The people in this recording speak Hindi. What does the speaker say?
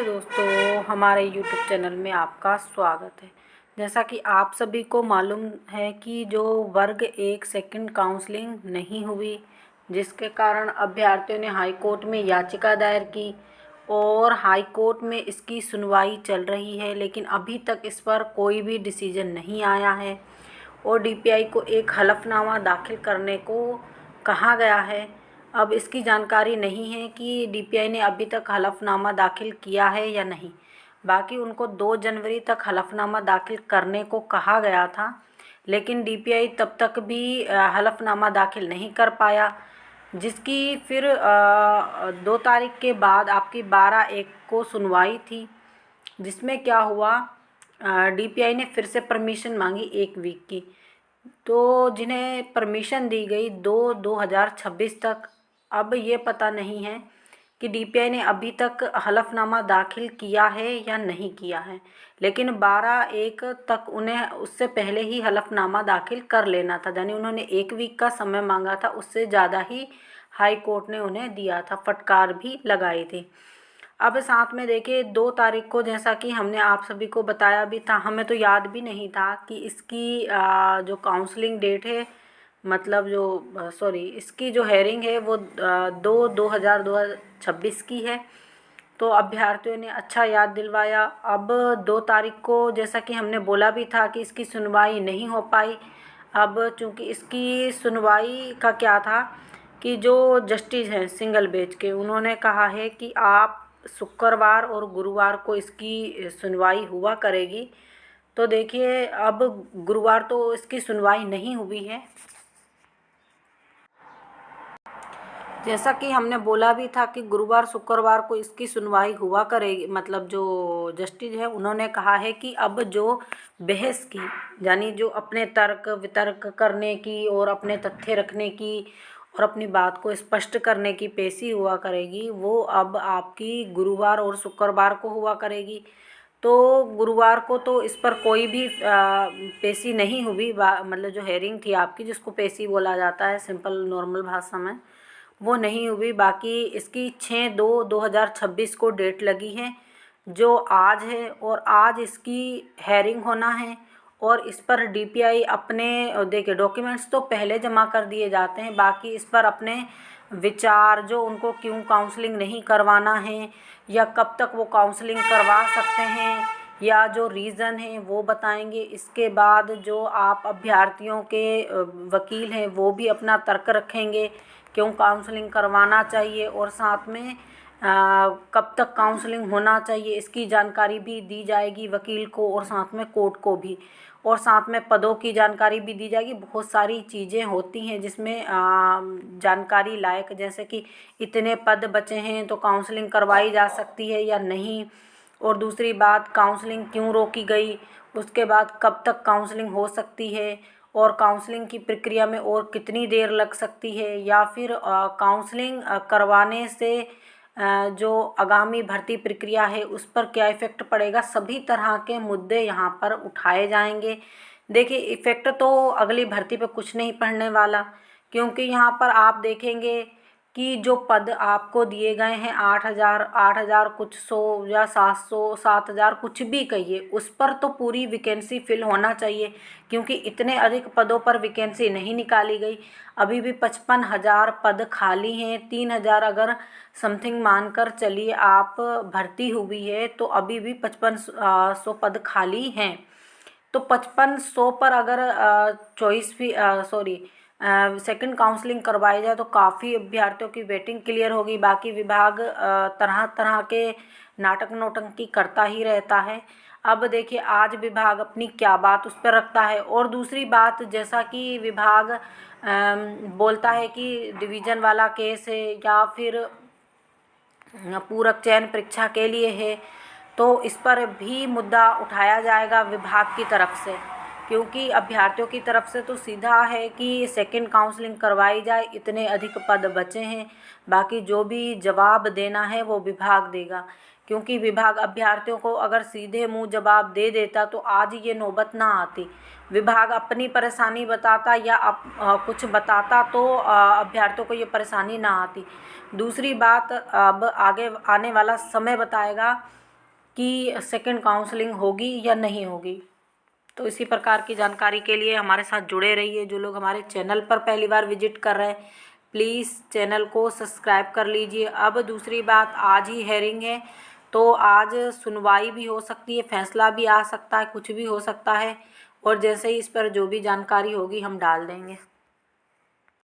हेलो दोस्तों, हमारे यूट्यूब चैनल में आपका स्वागत है। जैसा कि आप सभी को मालूम है कि जो वर्ग एक सेकंड काउंसलिंग नहीं हुई, जिसके कारण अभ्यर्थियों ने हाई कोर्ट में याचिका दायर की और हाई कोर्ट में इसकी सुनवाई चल रही है, लेकिन अभी तक इस पर कोई भी डिसीजन नहीं आया है और डीपीआई को एक हलफनामा दाखिल करने को कहा गया है। अब इसकी जानकारी नहीं है कि डीपीआई ने अभी तक हलफनामा दाखिल किया है या नहीं। बाकी उनको 2 जनवरी तक हलफनामा दाखिल करने को कहा गया था, लेकिन डीपीआई तब तक भी हलफनामा दाखिल नहीं कर पाया, जिसकी फिर 2 तारीख के बाद आपकी 12/1 को सुनवाई थी, जिसमें क्या हुआ, डीपीआई ने फिर से परमिशन मांगी 1 वीक की। तो जिन्हें परमिशन दी गई 2/2026 तक। अब ये पता नहीं है कि डीपीआई ने अभी तक हलफनामा दाखिल किया है या नहीं किया है, लेकिन 12/1 तक उन्हें उससे पहले ही हलफनामा दाखिल कर लेना था। यानी उन्होंने 1 वीक का समय मांगा था, उससे ज़्यादा ही हाई कोर्ट ने उन्हें दिया था, फटकार भी लगाई थी। अब साथ में देखिए 2 तारीख को, जैसा कि हमने आप सभी को बताया भी था, हमें तो याद भी नहीं था कि इसकी जो काउंसलिंग डेट है, मतलब जो इसकी जो हेयरिंग है वो 2/2026 की है। तो अभ्यर्थियों ने अच्छा याद दिलवाया। अब 2 तारीख को, जैसा कि हमने बोला भी था कि इसकी सुनवाई नहीं हो पाई। अब चूँकि इसकी सुनवाई का क्या था कि जो जस्टिस हैं सिंगल बेंच के, उन्होंने कहा है कि आप शुक्रवार और गुरुवार को इसकी सुनवाई हुआ करेगी। तो देखिए अब गुरुवार तो इसकी सुनवाई नहीं हुई है। जैसा कि हमने बोला भी था कि गुरुवार शुक्रवार को इसकी सुनवाई हुआ करेगी, मतलब जो जस्टिस है उन्होंने कहा है कि अब जो बहस की, यानी जो अपने तर्क वितर्क करने की और अपने तथ्य रखने की और अपनी बात को स्पष्ट करने की पेशी हुआ करेगी, वो अब आपकी गुरुवार और शुक्रवार को हुआ करेगी। तो गुरुवार को तो इस पर कोई भी पेशी नहीं हुई, मतलब जो हेयरिंग थी आपकी, जिसको पेशी बोला जाता है सिंपल नॉर्मल भाषा में, वो नहीं हुई। बाकी इसकी 6/2/2026 को डेट लगी है, जो आज है, और आज इसकी हेयरिंग होना है। और इस पर डीपीआई अपने, देखिए डॉक्यूमेंट्स तो पहले जमा कर दिए जाते हैं, बाकी इस पर अपने विचार, जो उनको क्यों काउंसलिंग नहीं करवाना है या कब तक वो काउंसलिंग करवा सकते हैं, या जो रीज़न है वो बताएंगे। इसके बाद जो आप अभ्यर्थियों के वकील हैं वो भी अपना तर्क रखेंगे क्यों काउंसलिंग करवाना चाहिए, और साथ में कब तक काउंसलिंग होना चाहिए इसकी जानकारी भी दी जाएगी वकील को, और साथ में कोर्ट को भी, और साथ में पदों की जानकारी भी दी जाएगी। बहुत सारी चीज़ें होती हैं जिसमें जानकारी लायक, जैसे कि इतने पद बचे हैं तो काउंसलिंग करवाई जा सकती है या नहीं, और दूसरी बात काउंसलिंग क्यों रोकी गई, उसके बाद कब तक काउंसलिंग हो सकती है, और काउंसलिंग की प्रक्रिया में और कितनी देर लग सकती है, या फिर काउंसलिंग करवाने से जो आगामी भर्ती प्रक्रिया है उस पर क्या इफ़ेक्ट पड़ेगा। सभी तरह के मुद्दे यहाँ पर उठाए जाएंगे। देखिए इफ़ेक्ट तो अगली भर्ती पे कुछ नहीं पड़ने वाला, क्योंकि यहाँ पर आप देखेंगे कि जो पद आपको दिए गए हैं 8,000 कुछ 100 या 700 7,000 कुछ भी कहिए, उस पर तो पूरी वैकेंसी फिल होना चाहिए, क्योंकि इतने अधिक पदों पर वैकेंसी नहीं निकाली गई। अभी भी 55,000 पद खाली हैं। 3,000 अगर समथिंग मानकर चलिए आप भर्ती हुई है, तो अभी भी 5500 पद खाली हैं। तो 5500 पर अगर चॉइस भी सेकंड काउंसलिंग करवाई जाए तो काफ़ी अभ्यर्थियों की वेटिंग क्लियर होगी। बाकी विभाग तरह तरह के नाटक नौटंकी करता ही रहता है। अब देखिए आज विभाग अपनी क्या बात उस पर रखता है। और दूसरी बात, जैसा कि विभाग बोलता है कि डिवीज़न वाला केस है या फिर पूरक चयन परीक्षा के लिए है, तो इस पर भी मुद्दा उठाया जाएगा विभाग की तरफ से, क्योंकि अभ्यर्थियों की तरफ से तो सीधा है कि सेकंड काउंसलिंग करवाई जाए, इतने अधिक पद बचे हैं। बाकी जो भी जवाब देना है वो विभाग देगा, क्योंकि विभाग अभ्यर्थियों को अगर सीधे मुंह जवाब दे देता तो आज ये नौबत ना आती। विभाग अपनी परेशानी बताता या कुछ बताता तो अभ्यर्थियों को ये परेशानी ना आती। दूसरी बात, अब आगे आने वाला समय बताएगा कि सेकंड काउंसलिंग होगी या नहीं होगी। तो इसी प्रकार की जानकारी के लिए हमारे साथ जुड़े रहिए। जो लोग हमारे चैनल पर पहली बार विजिट कर रहे हैं, प्लीज़ चैनल को सब्सक्राइब कर लीजिए। अब दूसरी बात, आज ही हेयरिंग है, तो आज सुनवाई भी हो सकती है, फैसला भी आ सकता है, कुछ भी हो सकता है। और जैसे ही इस पर जो भी जानकारी होगी हम डाल देंगे।